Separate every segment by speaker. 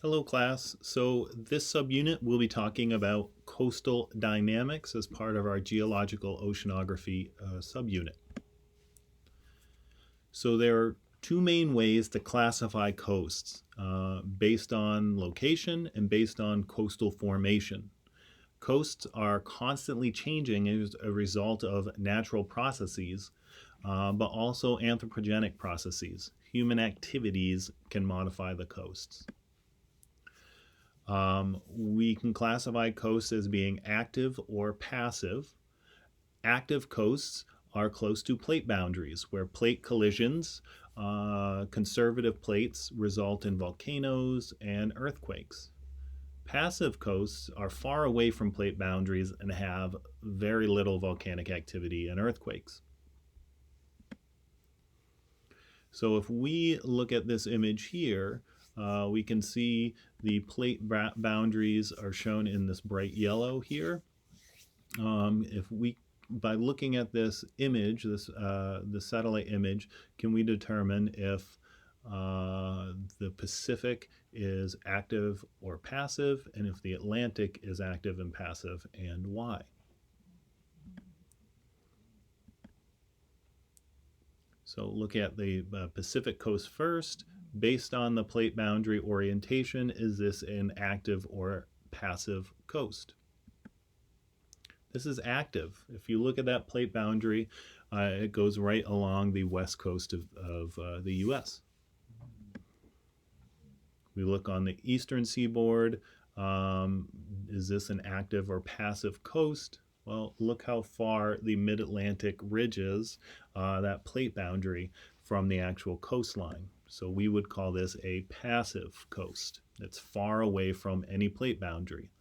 Speaker 1: Hello class. So this subunit we'll be talking about coastal dynamics as part of our geological oceanography subunit. So there are two main ways to classify coasts based on location and based on coastal formation. Coasts are constantly changing as a result of natural processes, but also anthropogenic processes. Human activities can modify the coasts. We can classify coasts as being active or passive. Active coasts are close to plate boundaries, where plate collisions, conservative plates, result in volcanoes and earthquakes. Passive coasts are far away from plate boundaries and have very little volcanic activity and earthquakes. So if we look at this image here, we can see the plate boundaries are shown in this bright yellow here. By looking at this image, the satellite image, can we determine if the Pacific is active or passive, and if the Atlantic is active and passive, and why? So look at the Pacific coast first. Based on the plate boundary orientation, is this an active or passive coast? This is active. If you look at that plate boundary, it goes right along the west coast of the U.S. We look on the eastern seaboard. Is this an active or passive coast? Well, look how far the mid-Atlantic ridge is, that plate boundary, from the actual coastline. So we would call this a passive coast. It's far away from any plate boundary,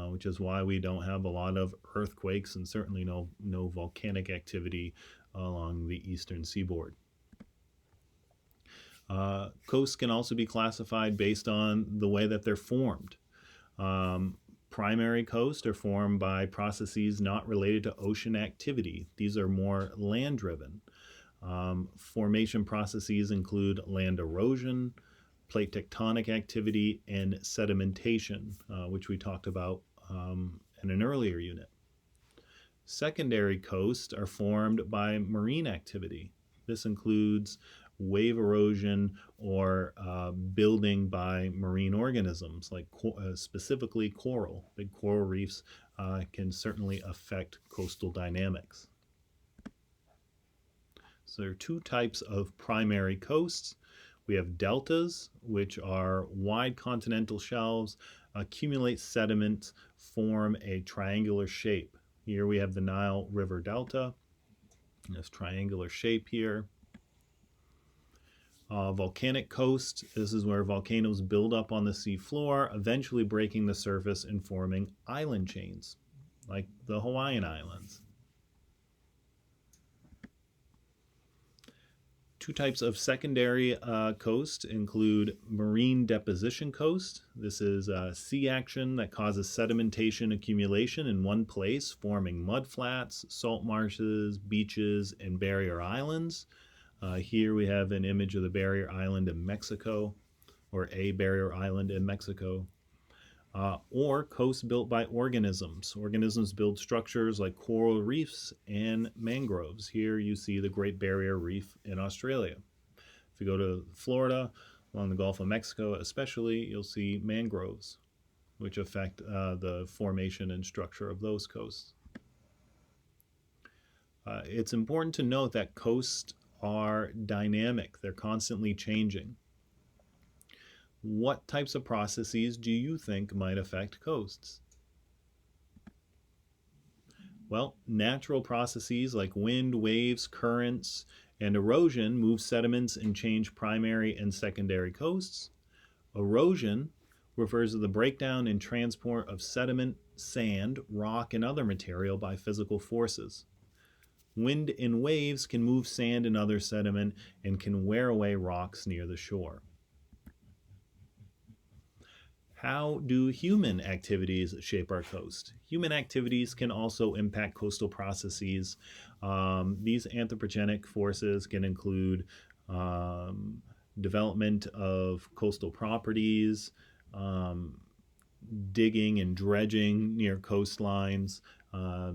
Speaker 1: which is why we don't have a lot of earthquakes and certainly no volcanic activity along the eastern seaboard. Coasts can also be classified based on the way that they're formed. Primary coasts are formed by processes not related to ocean activity. These are more land-driven. Formation processes include land erosion, plate tectonic activity, and sedimentation, which we talked about in an earlier unit. Secondary coasts are formed by marine activity. This includes wave erosion or building by marine organisms, like specifically coral. Big coral reefs can certainly affect coastal dynamics. So there are two types of primary coasts. We have deltas, which are wide continental shelves, accumulate sediment, form a triangular shape. Here we have the Nile River Delta, this triangular shape here. Volcanic coast, this is where volcanoes build up on the seafloor, eventually breaking the surface and forming island chains, like the Hawaiian Islands. Two types of secondary coast include marine deposition coast. This is sea action that causes sedimentation accumulation in one place, forming mudflats, salt marshes, beaches, and barrier islands. Here we have an image of the barrier island in Mexico, or a barrier island in Mexico. Or coasts built by organisms. Organisms build structures like coral reefs and mangroves. Here you see the Great Barrier Reef in Australia. If you go to Florida, along the Gulf of Mexico especially, you'll see mangroves, which affect the formation and structure of those coasts. It's important to note that coasts are dynamic. They're constantly changing. What types of processes do you think might affect coasts? Well, natural processes like wind, waves, currents, and erosion move sediments and change primary and secondary coasts. Erosion refers to the breakdown and transport of sediment, sand, rock, and other material by physical forces. Wind and waves can move sand and other sediment and can wear away rocks near the shore. How do human activities shape our coast? Human activities can also impact coastal processes. These anthropogenic forces can include development of coastal properties, digging and dredging near coastlines.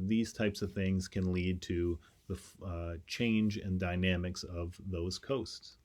Speaker 1: These types of things can lead to the change in dynamics of those coasts.